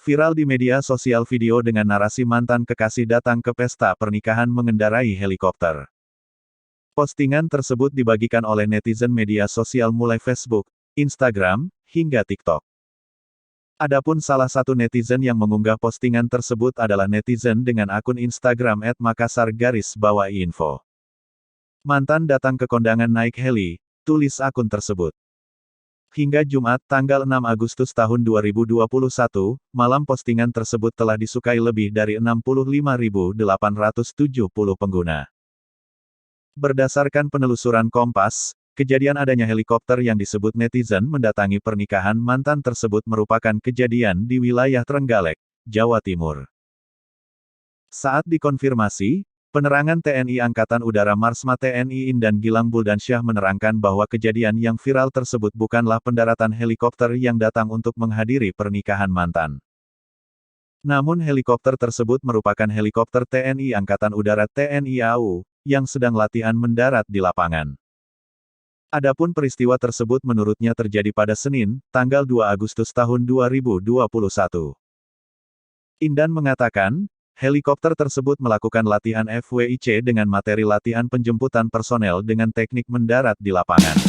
Viral di media sosial video dengan narasi mantan kekasih datang ke pesta pernikahan mengendarai helikopter. Postingan tersebut dibagikan oleh netizen media sosial mulai Facebook, Instagram, hingga TikTok. Adapun salah satu netizen yang mengunggah postingan tersebut adalah netizen dengan akun Instagram @makassar_info. Mantan datang ke kondangan naik heli, tulis akun tersebut. Hingga Jumat, tanggal 6 Agustus tahun 2021, malam postingan tersebut telah disukai lebih dari 65.870 pengguna. Berdasarkan penelusuran Kompas, kejadian adanya helikopter yang disebut netizen mendatangi pernikahan mantan tersebut merupakan kejadian di wilayah Trenggalek, Jawa Timur. Saat dikonfirmasi, penerangan TNI Angkatan Udara Marsma TNI Indan Gilang Buldansyah menerangkan bahwa kejadian yang viral tersebut bukanlah pendaratan helikopter yang datang untuk menghadiri pernikahan mantan. Namun helikopter tersebut merupakan helikopter TNI Angkatan Udara TNI AU, yang sedang latihan mendarat di lapangan. Adapun peristiwa tersebut menurutnya terjadi pada Senin, tanggal 2 Agustus tahun 2021. Indan mengatakan, helikopter tersebut melakukan latihan FWIC dengan materi latihan penjemputan personel dengan teknik mendarat di lapangan.